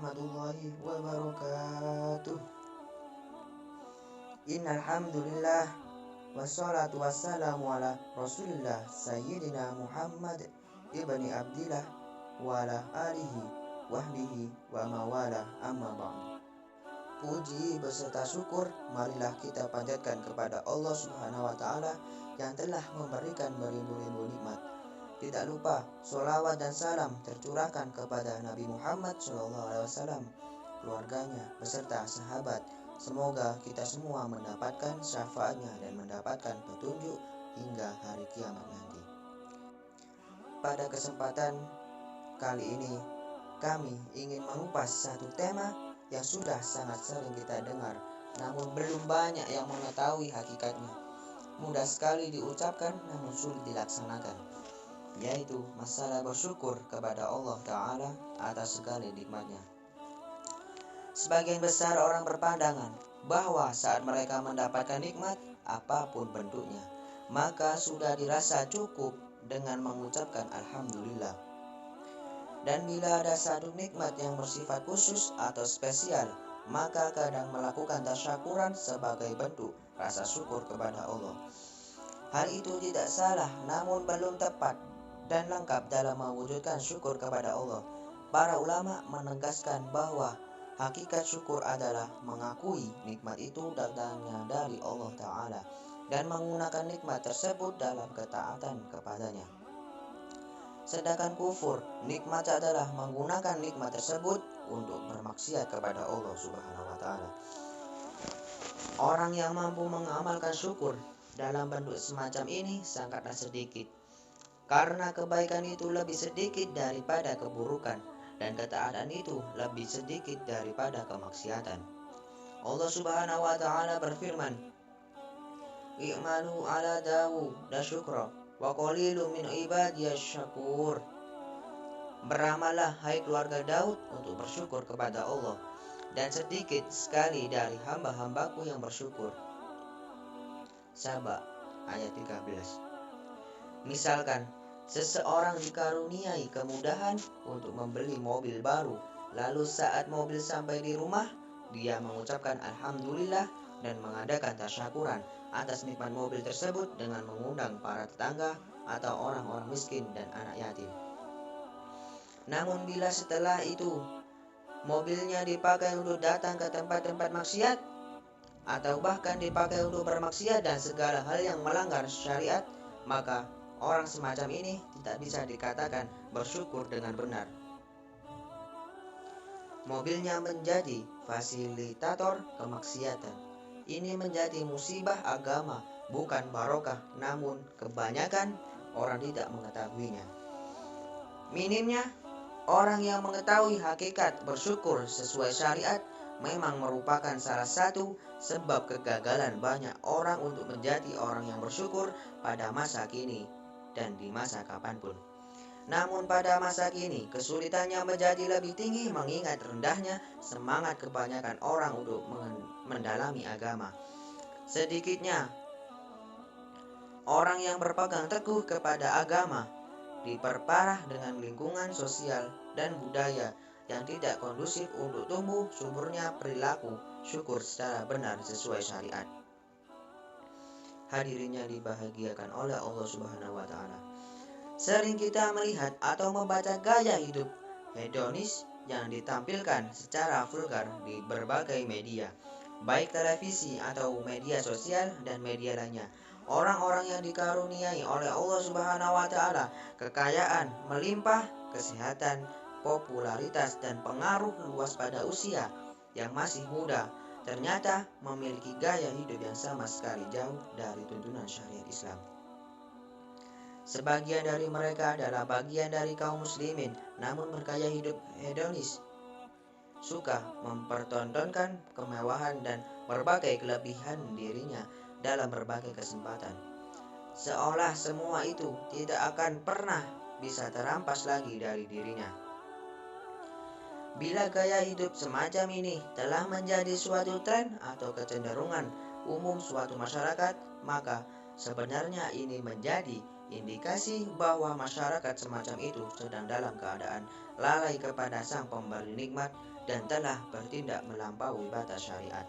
warahmatullahi wabarakatuh. Innal hamdulillah wassalatu wassalamu ala Rasulillah Sayyidina Muhammad ibni Abdillah wa ala alihi wahbihi wa mawala amma ba'du. Puji beserta syukur marilah kita panjatkan kepada Allah Subhanahu wa taala yang telah memberikan beribu-ribu nikmat. Tidak lupa sholawat dan salam tercurahkan kepada Nabi Muhammad SAW, keluarganya beserta sahabat. Semoga kita semua mendapatkan syafaatnya dan mendapatkan petunjuk hingga hari kiamat nanti. Pada kesempatan kali ini kami ingin mengupas satu tema yang sudah sangat sering kita dengar, namun belum banyak yang mengetahui hakikatnya. Mudah sekali diucapkan namun sulit dilaksanakan, yaitu masalah bersyukur kepada Allah Ta'ala atas segala nikmatnya. Sebagian besar orang berpandangan bahwa saat mereka mendapatkan nikmat apapun bentuknya, maka sudah dirasa cukup dengan mengucapkan Alhamdulillah. Dan bila ada satu nikmat yang bersifat khusus atau spesial, maka kadang melakukan tasyakuran sebagai bentuk rasa syukur kepada Allah. Hal itu tidak salah, namun belum tepat dan lengkap dalam mewujudkan syukur kepada Allah. Para ulama menegaskan bahwa hakikat syukur adalah mengakui nikmat itu datangnya dari Allah Ta'ala dan menggunakan nikmat tersebut dalam ketaatan kepadanya. Sedangkan kufur, nikmat adalah menggunakan nikmat tersebut untuk bermaksiat kepada Allah Subhanahu wa Ta'ala. Orang yang mampu mengamalkan syukur dalam bentuk semacam ini sangatlah sedikit, karena kebaikan itu lebih sedikit daripada keburukan dan ketaatan itu lebih sedikit daripada kemaksiatan. Allah Subhanahu wa Ta'ala berfirman, "I'malu ala Dawud syukra wa qalilun min ibadiyasy syakur." Beramallah hai keluarga Daud untuk bersyukur kepada Allah, dan sedikit sekali dari hamba-hambaku yang bersyukur. Saba ayat 13. Misalkan seseorang dikaruniai kemudahan untuk membeli mobil baru, lalu saat mobil sampai di rumah, dia mengucapkan Alhamdulillah dan mengadakan tasyakuran atas nikmat mobil tersebut dengan mengundang para tetangga atau orang-orang miskin dan anak yatim. Namun bila setelah itu mobilnya dipakai untuk datang ke tempat-tempat maksiat, atau bahkan dipakai untuk bermaksiat dan segala hal yang melanggar syariat, maka orang semacam ini tidak bisa dikatakan bersyukur dengan benar. Mobilnya menjadi fasilitator kemaksiatan. Ini menjadi musibah agama, bukan barokah, namun kebanyakan orang tidak mengetahuinya. Minimnya, orang yang mengetahui hakikat bersyukur sesuai syariat memang merupakan salah satu sebab kegagalan banyak orang untuk menjadi orang yang bersyukur pada masa kini dan di masa kapanpun. Namun pada masa kini kesulitannya menjadi lebih tinggi mengingat rendahnya semangat kebanyakan orang untuk mendalami agama. Sedikitnya orang yang berpegang teguh kepada agama diperparah dengan lingkungan sosial dan budaya yang tidak kondusif untuk tumbuh suburnya perilaku syukur secara benar sesuai syariat. Hadirin yang dibahagiakan oleh Allah Subhanahu wa Ta'ala, sering kita melihat atau membaca gaya hidup hedonis yang ditampilkan secara vulgar di berbagai media, baik televisi atau media sosial dan media lainnya. Orang-orang yang dikaruniai oleh Allah Subhanahu wa Ta'ala kekayaan melimpah, kesehatan, popularitas dan pengaruh luas pada usia yang masih muda, ternyata memiliki gaya hidup yang sama sekali jauh dari tuntunan syariat Islam. Sebagian dari mereka adalah bagian dari kaum muslimin, namun bergaya hidup hedonis, suka mempertontonkan kemewahan dan berbagai kelebihan dirinya dalam berbagai kesempatan, seolah semua itu tidak akan pernah bisa terampas lagi dari dirinya. Bila gaya hidup semacam ini telah menjadi suatu tren atau kecenderungan umum suatu masyarakat, maka sebenarnya ini menjadi indikasi bahwa masyarakat semacam itu sedang dalam keadaan lalai kepada sang pemberi nikmat dan telah bertindak melampaui batas syariat.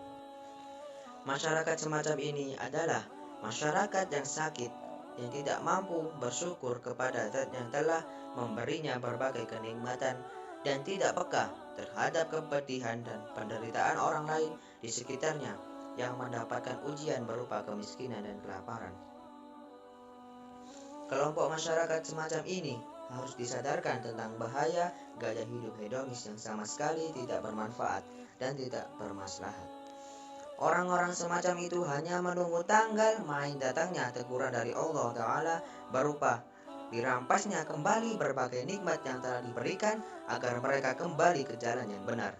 Masyarakat semacam ini adalah masyarakat yang sakit, yang tidak mampu bersyukur kepada Zat yang telah memberinya berbagai kenikmatan dan tidak peka terhadap kepedihan dan penderitaan orang lain di sekitarnya yang mendapatkan ujian berupa kemiskinan dan kelaparan. Kelompok masyarakat semacam ini harus disadarkan tentang bahaya gaya hidup hedonis yang sama sekali tidak bermanfaat dan tidak bermaslahat. Orang-orang semacam itu hanya menunggu tanggal main datangnya teguran dari Allah Ta'ala berupa dirampasnya kembali berbagai nikmat yang telah diberikan agar mereka kembali ke jalan yang benar.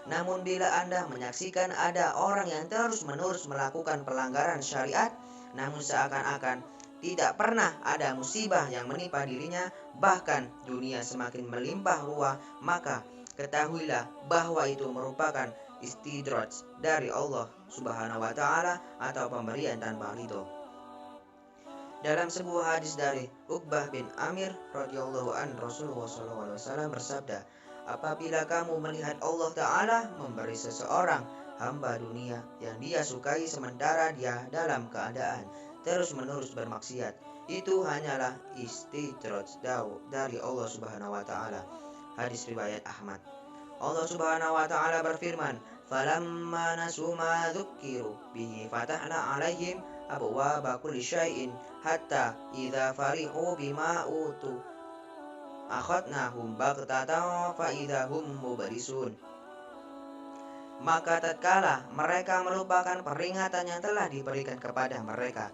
Namun bila Anda menyaksikan ada orang yang terus-menerus melakukan pelanggaran syariat, namun seakan-akan tidak pernah ada musibah yang menimpa dirinya, bahkan dunia semakin melimpah ruah, maka ketahuilah bahwa itu merupakan istidraj dari Allah Subhanahu wa Ta'ala atau pemberian tanpa ridho. Dalam sebuah hadis dari Uqbah bin Amir radhiyallahu an, Rasulullah SAW bersabda, apabila kamu melihat Allah Ta'ala memberi seseorang hamba dunia yang dia sukai sementara dia dalam keadaan terus-menerus bermaksiat, itu hanyalah istidraj dari Allah Subhanahu wa Ta'ala. Hadis riwayat Ahmad. Allah Subhanahu wa Ta'ala berfirman, falamma nasu ma dzukkiru bihi fatahna 'alaihim abwaaba kulli syai'in hatta idza farihu bima utu akhadnahum baghtatan fa idza hum mublisun. Maka tatkala mereka melupakan peringatan yang telah diberikan kepada mereka,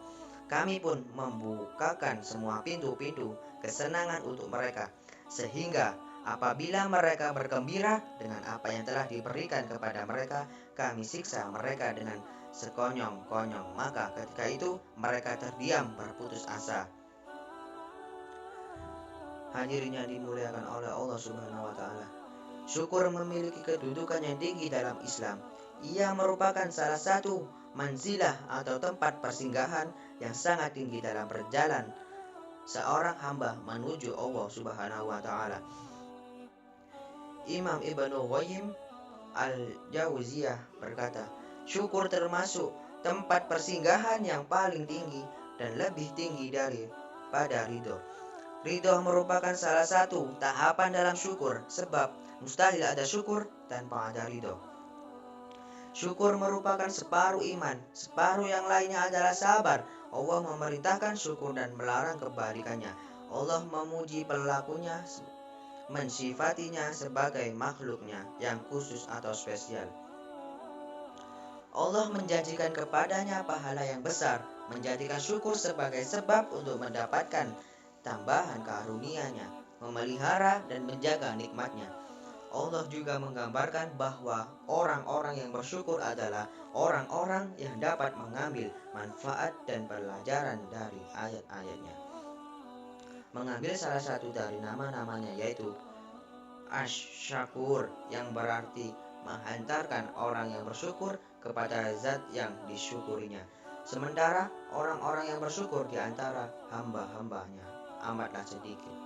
kami pun membukakan semua pintu-pintu kesenangan untuk mereka, sehingga apabila mereka bergembira dengan apa yang telah diberikan kepada mereka, kami siksa mereka dengan sekonyong-konyong. Maka ketika itu mereka terdiam berputus asa. Hadirin yang dimuliakan oleh Allah Subhanahu wa Ta'ala, syukur memiliki kedudukan yang tinggi dalam Islam. Ia merupakan salah satu manzilah atau tempat persinggahan yang sangat tinggi dalam perjalanan seorang hamba menuju Allah Subhanahu wa Ta'ala. Imam Ibnu Qayyim Al-Jauziyah berkata, syukur termasuk tempat persinggahan yang paling tinggi dan lebih tinggi daripada ridho. Ridho merupakan salah satu tahapan dalam syukur, sebab mustahil ada syukur tanpa ada ridho. Syukur merupakan separuh iman, separuh yang lainnya adalah sabar. Allah memerintahkan syukur dan melarang kebalikannya. Allah memuji pelakunya, mensifatinya sebagai makhluknya yang khusus atau spesial. Allah menjanjikan kepadanya pahala yang besar, menjadikan syukur sebagai sebab untuk mendapatkan tambahan karunia-Nya, memelihara dan menjaga nikmat-Nya. Allah juga menggambarkan bahwa orang-orang yang bersyukur adalah orang-orang yang dapat mengambil manfaat dan pelajaran dari ayat-ayat-Nya. Mengambil salah satu dari nama-namanya, yaitu Asy-Syakur, yang berarti menghantarkan orang yang bersyukur kepada zat yang disyukurinya. Sementara orang-orang yang bersyukur di antara hamba-hambanya amatlah sedikit.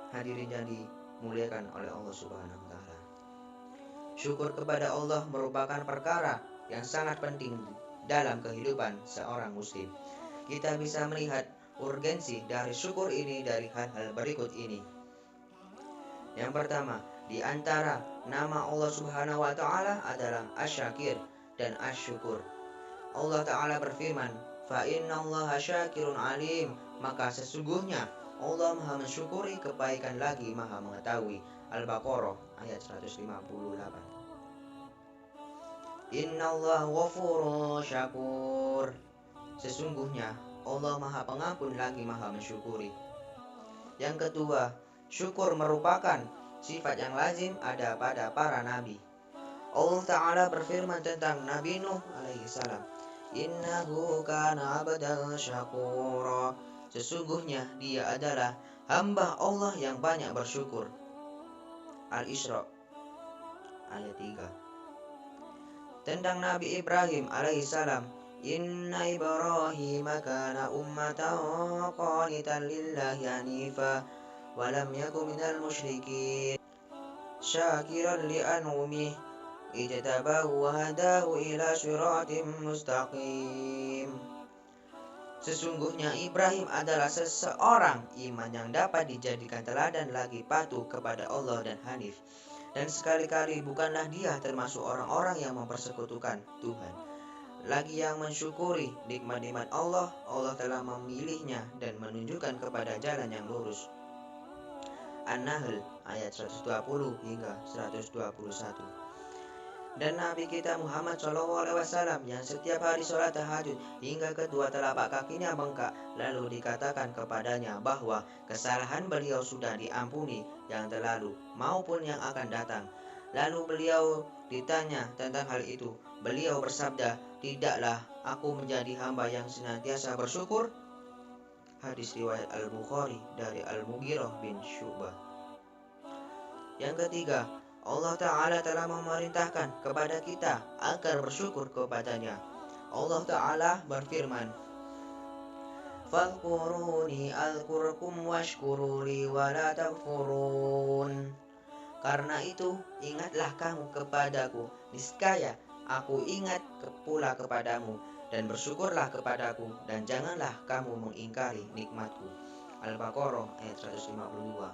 Hadirin yang dimuliakan oleh Allah Subhanahu wa Ta'ala, syukur kepada Allah merupakan perkara yang sangat penting dalam kehidupan seorang muslim. Kita bisa melihat urgensi dari syukur ini dari hal-hal berikut ini. Yang pertama, di antara nama Allah Subhanahu wa Ta'ala adalah Asy-Syakir dan Asy-Syukur. Allah Ta'ala berfirman, fa innallaha syakirun alim, maka sesungguhnya Allah Maha mensyukuri kebaikan lagi Maha mengetahui. Al-Baqarah ayat 158. Innallaha ghafurun syakur, sesungguhnya Allah Maha pengampun lagi Maha mensyukuri. Yang kedua, syukur merupakan sifat yang lazim ada pada para nabi. Allah Ta'ala berfirman tentang Nabi Nuh alaihi salam, innahu kana abdan syakura, sesungguhnya dia adalah hamba Allah yang banyak bersyukur. Al-Isra ayat 3. Tentang Nabi Ibrahim alaihi salam, inna Ibrahim kana ummatan qanitan lillahi hanifa wa lam yakun minal musyrikin, syakiran li'an'umih ijtabahu wa hadahu ila syiratim mustaqim. Sesungguhnya Ibrahim adalah seseorang iman yang dapat dijadikan teladan lagi patuh kepada Allah dan hanif. Dan sekali-kali bukanlah dia termasuk orang-orang yang mempersekutukan Tuhan. Lagi yang mensyukuri nikmat-nikmat Allah, Allah telah memilihnya dan menunjukkan kepada jalan yang lurus. An-Nahl ayat 120 hingga 121. Dan Nabi kita Muhammad SAW yang setiap hari sholat tahajud hingga kedua telapak kakinya bengkak, lalu dikatakan kepadanya bahwa kesalahan beliau sudah diampuni yang terlalu maupun yang akan datang. Lalu beliau ditanya tentang hal itu. Beliau bersabda, "Tidaklah aku menjadi hamba yang senantiasa bersyukur?" Hadis riwayat Al-Bukhari dari Al-Mughirah bin Syu'bah. Yang ketiga, Allah Ta'ala telah memerintahkan kepada kita agar bersyukur kepadanya. Allah Ta'ala berfirman, "Fadhkuruni azkurkum washkuruli wa la takfurun." Karena itu, ingatlah kamu kepadaku, niscaya aku ingat pula kepadamu, dan bersyukurlah kepadaku, dan janganlah kamu mengingkari nikmatku. Al-Baqarah ayat 152.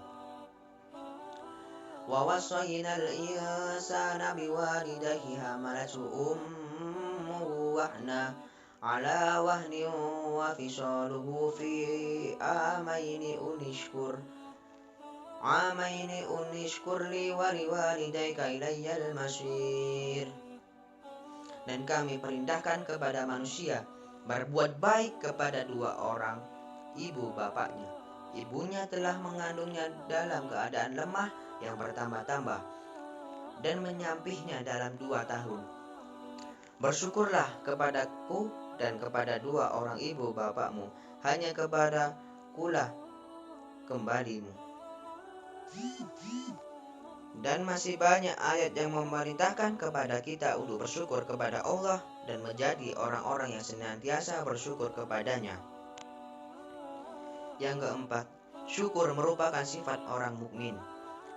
Wa wassayna al-insana biwalidayhi hamalatu ummuhu wahna ala wahnin wa fisaluhu fi amaini unishkur li wa liwalidayka ilayyal masir. Dan kami perintahkan kepada manusia berbuat baik kepada dua orang ibu bapaknya. Ibunya telah mengandungnya dalam keadaan lemah yang bertambah-tambah dan menyampihnya dalam 2 tahun. Bersyukurlah kepadaku dan kepada dua orang ibu bapakmu, hanya kepadakulah kembalimu. Dan masih banyak ayat yang memerintahkan kepada kita untuk bersyukur kepada Allah dan menjadi orang-orang yang senantiasa bersyukur kepadanya. Yang keempat, syukur merupakan sifat orang mukmin.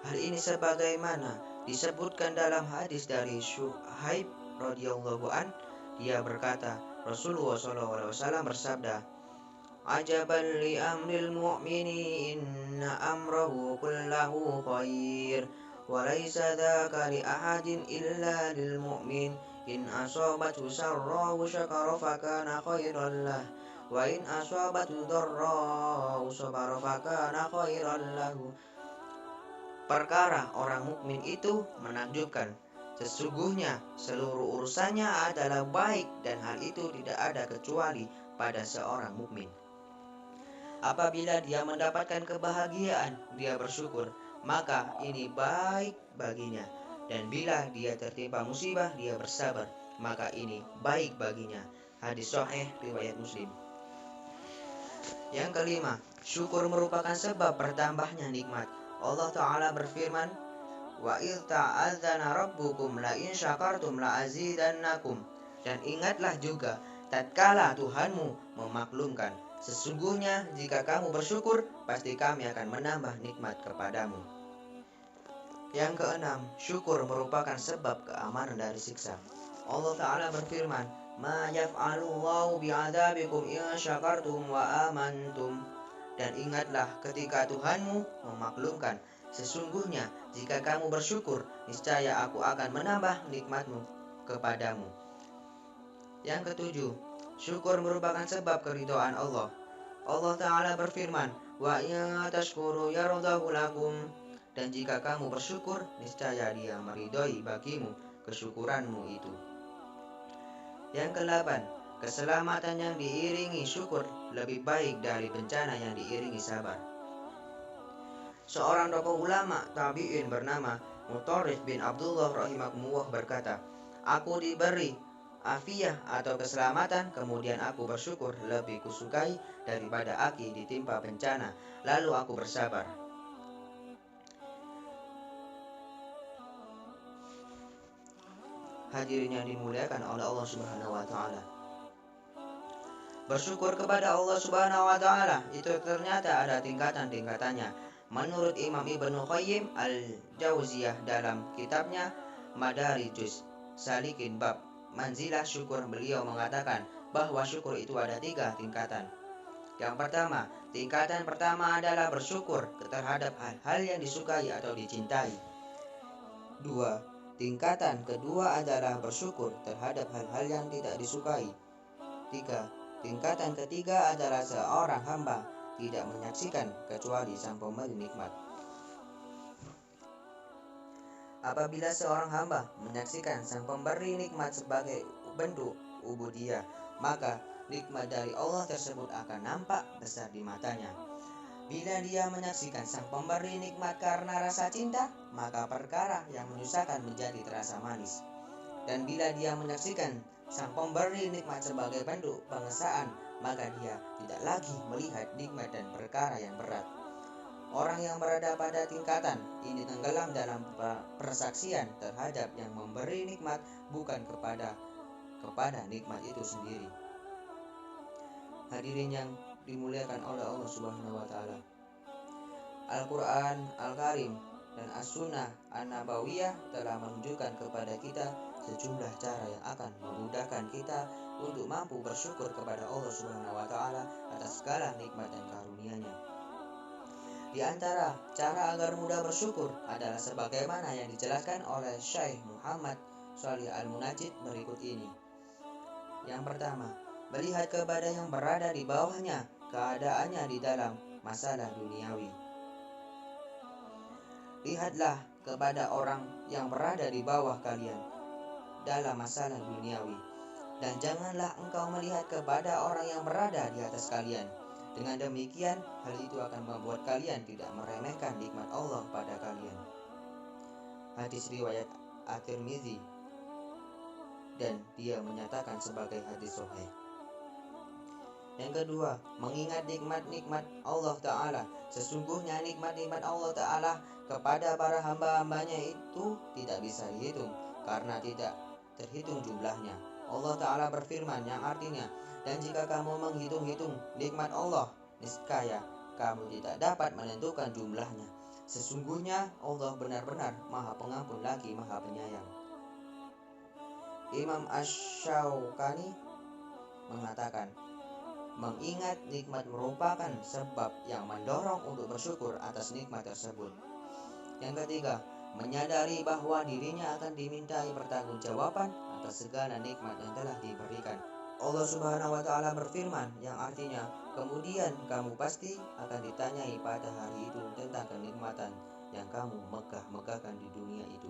Hal ini sebagaimana disebutkan dalam hadis dari Syuhaib radhiyallahu an, dia berkata, Rasulullah SAW bersabda, "Ajaban li amril mu'mini inna amrahu kullahu khair, wa laysa dzaka li ahadin illa lil mu'min, in asabatu sarrahu syakara fakana khairan lah, wa in asabatu dharrahu sabara fakana khairan lahu." Perkara orang mukmin itu menakjubkan. Sesungguhnya seluruh urusannya adalah baik, dan hal itu tidak ada kecuali pada seorang mukmin. Apabila dia mendapatkan kebahagiaan, dia bersyukur, maka ini baik baginya. Dan bila dia tertimpa musibah, dia bersabar, maka ini baik baginya. Hadis sahih riwayat Muslim. Yang kelima, syukur merupakan sebab bertambahnya nikmat. Allah Ta'ala berfirman, "Wa idh ta'adzana rabbukum la in syakartum la azidannakum." Dan ingatlah juga tatkala Tuhanmu memaklumkan, sesungguhnya jika kamu bersyukur, pasti kami akan menambah nikmat kepadamu. Yang keenam, syukur merupakan sebab keamanan dari siksa. Allah Ta'ala berfirman, "Ma yaf'alullahu bi'adabikum in syakartum wa amantum." Dan ingatlah ketika Tuhanmu memaklumkan, sesungguhnya jika kamu bersyukur, niscaya aku akan menambah nikmatmu kepadamu. Yang ketujuh, syukur merupakan sebab keridhaan Allah. Allah Ta'ala berfirman, "Wa in tashkuru yardahu lakum." Dan jika kamu bersyukur, niscaya Dia meridhoi bagimu kesyukuranmu itu. Yang kedelapan, keselamatan yang diiringi syukur lebih baik dari bencana yang diiringi sabar. Seorang tokoh ulama tabi'in bernama Mutarrif bin Abdullah rahimahullah berkata, "Aku diberi afiyah atau keselamatan, kemudian aku bersyukur lebih kusukai daripada aki ditimpa bencana, lalu aku bersabar." Hadirin yang dimuliakan oleh Allah Subhanahu wa Ta'ala, bersyukur kepada Allah Subhanahu wa Ta'ala itu ternyata ada tingkatan-tingkatannya. Menurut Imam Ibnu Qayyim al-Jauziyah dalam kitabnya Madarijus Salikin bab manzilah syukur, beliau mengatakan bahwa syukur itu ada 3 tingkatan. Yang pertama, tingkatan pertama adalah bersyukur terhadap hal-hal yang disukai atau dicintai. 2. Tingkatan kedua adalah bersyukur terhadap hal-hal yang tidak disukai. 3. Tingkatan ketiga adalah seorang hamba tidak menyaksikan kecuali Sang Pemberi nikmat. Apabila seorang hamba menyaksikan Sang Pemberi nikmat sebagai bentuk ubudiyah, maka nikmat dari Allah tersebut akan nampak besar di matanya. Bila dia menyaksikan Sang Pemberi nikmat karena rasa cinta, maka perkara yang menyusahkan menjadi terasa manis. Dan bila dia menyaksikan Sang Pemberi nikmat sebagai bentuk pengesaan, maka dia tidak lagi melihat nikmat dan perkara yang berat. Orang yang berada pada tingkatan ini tenggelam dalam persaksian terhadap yang memberi nikmat, bukan kepada nikmat itu sendiri. Hadirin yang dimuliakan oleh Allah Subhanahu wa taala. Al-Qur'an Al-Karim dan As-Sunnah An-Nabawiyah telah menunjukkan kepada kita sejumlah cara yang akan memudahkan kita untuk mampu bersyukur kepada Allah Subhanahu wa taala atas segala nikmat dan karunia-Nya. Di antara cara agar mudah bersyukur adalah sebagaimana yang dijelaskan oleh Syekh Muhammad Shalih Al-Munajjid berikut ini. Yang pertama, melihat kepada yang berada di bawahnya, keadaannya di dalam masalah duniawi. Lihatlah kepada orang yang berada di bawah kalian dalam masalah duniawi, dan janganlah engkau melihat kepada orang yang berada di atas kalian. Dengan demikian, hal itu akan membuat kalian tidak meremehkan nikmat Allah pada kalian. Hadis riwayat At-Tirmidzi, dan dia menyatakan sebagai hadis sahih. Yang kedua, mengingat nikmat-nikmat Allah Ta'ala. Sesungguhnya nikmat-nikmat Allah Ta'ala kepada para hamba-hambanya itu tidak bisa dihitung, karena tidak terhitung jumlahnya. Allah Ta'ala berfirman yang artinya, dan jika kamu menghitung-hitung nikmat Allah, niscaya kamu tidak dapat menentukan jumlahnya. Sesungguhnya Allah benar-benar Maha Pengampun lagi Maha Penyayang. Imam Asy-Syaukani mengatakan, mengingat nikmat merupakan sebab yang mendorong untuk bersyukur atas nikmat tersebut. Yang ketiga, menyadari bahwa dirinya akan dimintai pertanggungjawaban atas segala nikmat yang telah diberikan. Allah Subhanahu wa taala berfirman yang artinya, kemudian kamu pasti akan ditanyai pada hari itu tentang kenikmatan yang kamu megah-megahkan di dunia itu.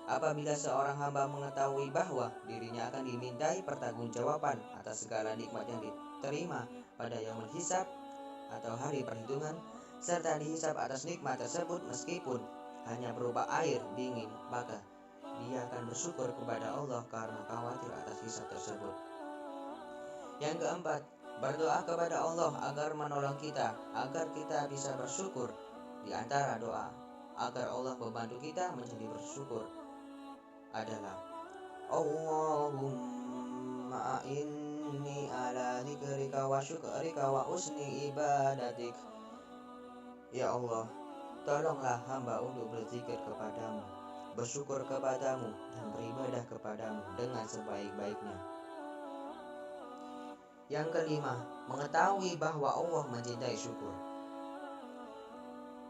Apabila seorang hamba mengetahui bahwa dirinya akan dimintai pertanggungjawaban atas segala nikmat yang diterima pada yaumul hisab atau hari perhitungan, serta dihisab atas nikmat tersebut meskipun hanya berupa air dingin, maka dia akan bersyukur kepada Allah karena khawatir atas hisab tersebut. Yang keempat, berdoa kepada Allah agar menolong kita, agar kita bisa bersyukur. Di antara doa agar Allah membantu kita menjadi bersyukur adalah Allahumma inni ala dzikrika wa syukrika wa husni ibadatik. Ya Allah, tolonglah hamba untuk berzikir kepadamu, bersyukur kepadamu, dan beribadah kepadamu dengan sebaik-baiknya. Yang kelima, mengetahui bahwa Allah mencintai syukur.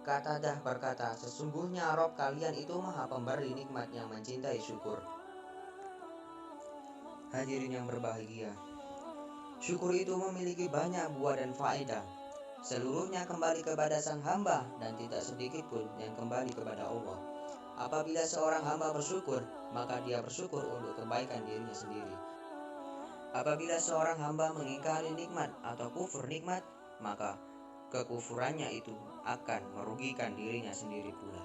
Qatadah berkata, sesungguhnya Rabb kalian itu Maha Pemberi nikmat yang mencintai syukur. Hadirin yang berbahagia, syukur itu memiliki banyak buah dan faedah. Seluruhnya kembali kepada sang hamba dan tidak sedikit pun yang kembali kepada Allah. Apabila seorang hamba bersyukur, maka dia bersyukur untuk kebaikan dirinya sendiri. Apabila seorang hamba mengingkari nikmat atau kufur nikmat, maka kekufurannya itu akan merugikan dirinya sendiri pula.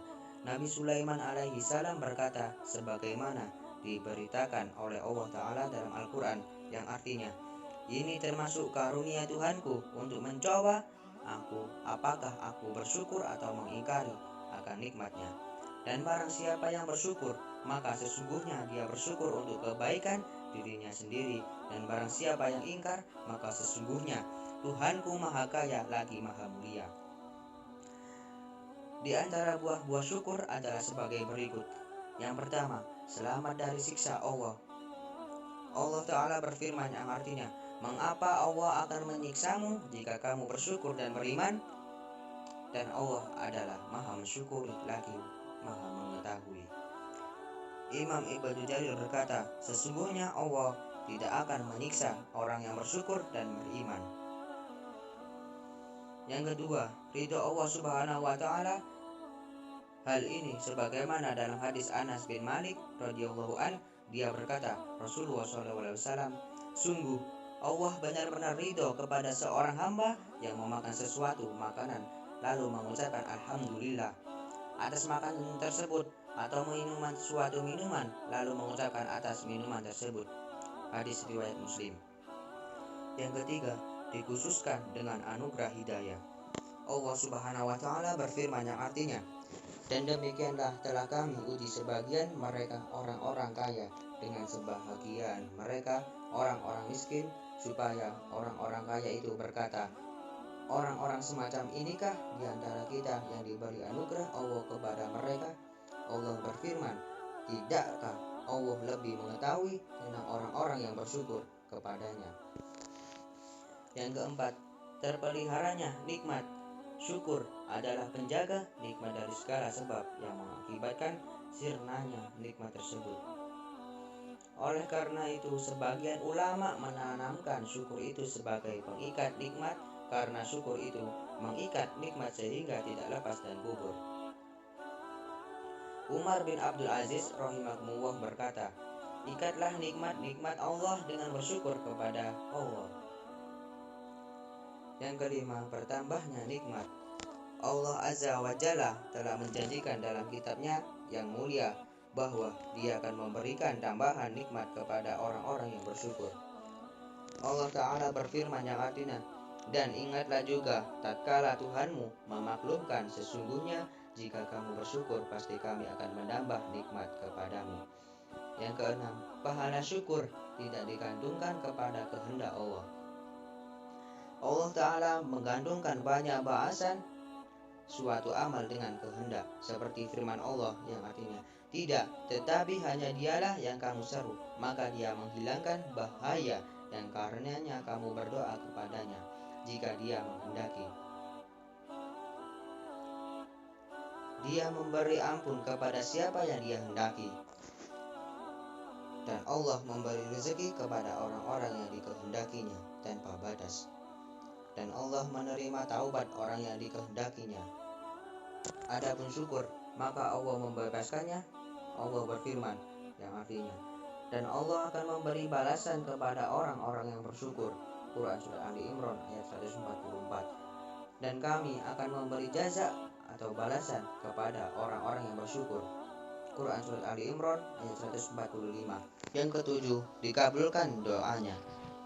Nabi Sulaiman alaihi salam berkata sebagaimana diberitakan oleh Allah Ta'ala dalam Al-Quran yang artinya, ini termasuk karunia Tuhanku untuk mencoba aku, apakah aku bersyukur atau mengingkari akan nikmatnya. Dan barang siapa yang bersyukur, maka sesungguhnya dia bersyukur untuk kebaikan dirinya sendiri. Dan barang siapa yang ingkar, maka sesungguhnya Tuhanku Maha Kaya lagi Maha Mulia. Di antara buah-buah syukur adalah sebagai berikut. Yang pertama, selamat dari siksa Allah. Allah Ta'ala berfirman yang artinya, mengapa Allah akan menyiksamu jika kamu bersyukur dan beriman? Dan Allah adalah maha mensyukuri lagi maha mengetahui. Imam Ibnu Jarir berkata, sesungguhnya Allah tidak akan menyiksa orang yang bersyukur dan beriman. Yang kedua, ridho Allah Subhanahu wa Ta'ala. Hal ini sebagaimana dalam hadis Anas bin Malik radhiyallahu an, dia berkata, Rasulullah SAW, sungguh Allah benar-benar ridho kepada seorang hamba yang memakan sesuatu makanan lalu mengucapkan alhamdulillah atas makanan tersebut, atau minuman suatu minuman lalu mengucapkan atas minuman tersebut. Hadis riwayat Muslim. Yang ketiga, dikhususkan dengan anugerah hidayah. Allah Subhanahu wa Ta'ala berfirman yang artinya, dan demikianlah telah kami uji sebagian mereka orang-orang kaya dengan sebahagian mereka orang-orang miskin, supaya orang-orang kaya itu berkata, orang-orang semacam inikah di antara kita yang diberi anugerah Allah kepada mereka? Allah berfirman, tidakkah Allah lebih mengetahui tentang orang-orang yang bersyukur kepadanya? Yang keempat, terpeliharanya nikmat. Syukur adalah penjaga nikmat dari segala sebab yang mengakibatkan sirnanya nikmat tersebut. Oleh karena itu, sebagian ulama menanamkan syukur itu sebagai pengikat nikmat, karena syukur itu mengikat nikmat sehingga tidak lepas dan gugur. Umar bin Abdul Aziz rahimahullah berkata, ikatlah nikmat-nikmat Allah dengan bersyukur kepada Allah. Yang kelima, bertambahnya nikmat. Allah Azza wa Jalla telah menjanjikan dalam kitabnya yang mulia bahwa Dia akan memberikan tambahan nikmat kepada orang-orang yang bersyukur. Allah Ta'ala berfirman yang artinya, dan ingatlah juga tatkala Tuhanmu memaklumkan, sesungguhnya jika kamu bersyukur pasti kami akan menambah nikmat kepadamu. Yang keenam, pahala syukur tidak digantungkan kepada kehendak Allah. Allah Ta'ala menggantungkan banyak bahasan suatu amal dengan kehendak, seperti firman Allah yang artinya, tidak, tetapi hanya Dialah yang kamu seru, maka Dia menghilangkan bahaya dan karenanya kamu berdoa kepadanya jika Dia menghendaki. Dia memberi ampun kepada siapa yang Dia hendaki, dan Allah memberi rezeki kepada orang-orang yang dikehendakinya tanpa batas, dan Allah menerima taubat orang yang dikehendakinya. Adapun syukur, maka Allah membebaskannya. Allah berfirman yang artinya, dan Allah akan memberi balasan kepada orang-orang yang bersyukur. Quran Surah Ali Imran ayat 144. Dan kami akan memberi jaza atau balasan kepada orang-orang yang bersyukur. Quran Surah Ali Imran ayat 145. Yang ketujuh, dikabulkan doanya.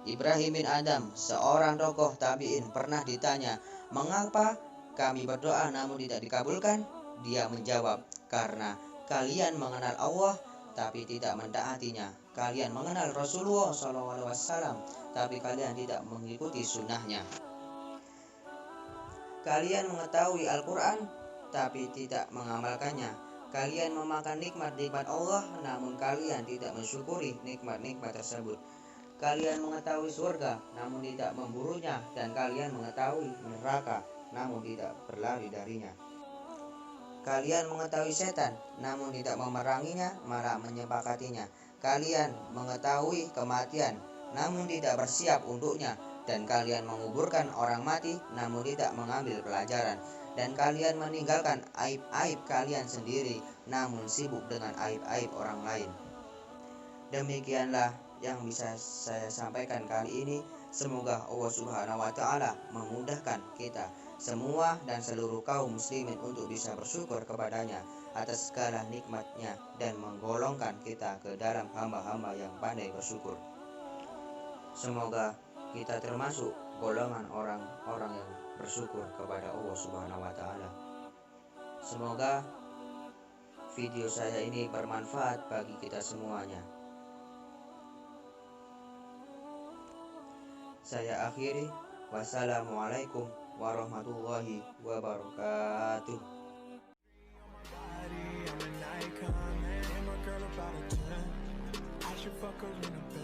Ibrahim bin Adam, seorang tokoh tabi'in, pernah ditanya, mengapa kami berdoa namun tidak dikabulkan? Dia menjawab, karena kalian mengenal Allah tapi tidak mentaatinya. Kalian mengenal Rasulullah SAW tapi kalian tidak mengikuti sunnahnya. Kalian mengetahui Al-Quran tapi tidak mengamalkannya. Kalian memakan nikmat-nikmat Allah namun kalian tidak mensyukuri nikmat-nikmat tersebut. Kalian mengetahui surga namun tidak memburunya, dan kalian mengetahui neraka namun tidak berlari darinya. Kalian mengetahui setan namun tidak memeranginya, malah menyepakatinya. Kalian mengetahui kematian namun tidak bersiap untuknya, dan kalian menguburkan orang mati namun tidak mengambil pelajaran. Dan kalian meninggalkan aib-aib kalian sendiri namun sibuk dengan aib-aib orang lain. Demikianlah yang bisa saya sampaikan kali ini. Semoga Allah Subhanahu wa Ta'ala memudahkan kita semua dan seluruh kaum muslimin untuk bisa bersyukur kepadanya atas segala nikmatnya dan menggolongkan kita ke dalam hamba-hamba yang pandai bersyukur. Semoga kita termasuk golongan orang-orang yang bersyukur kepada Allah Subhanahu wa Ta'ala. Semoga video saya ini bermanfaat bagi kita semuanya. Saya akhiri. Wassalamualaikum warahmatullahi wabarakatuh. should fuck her in a bed.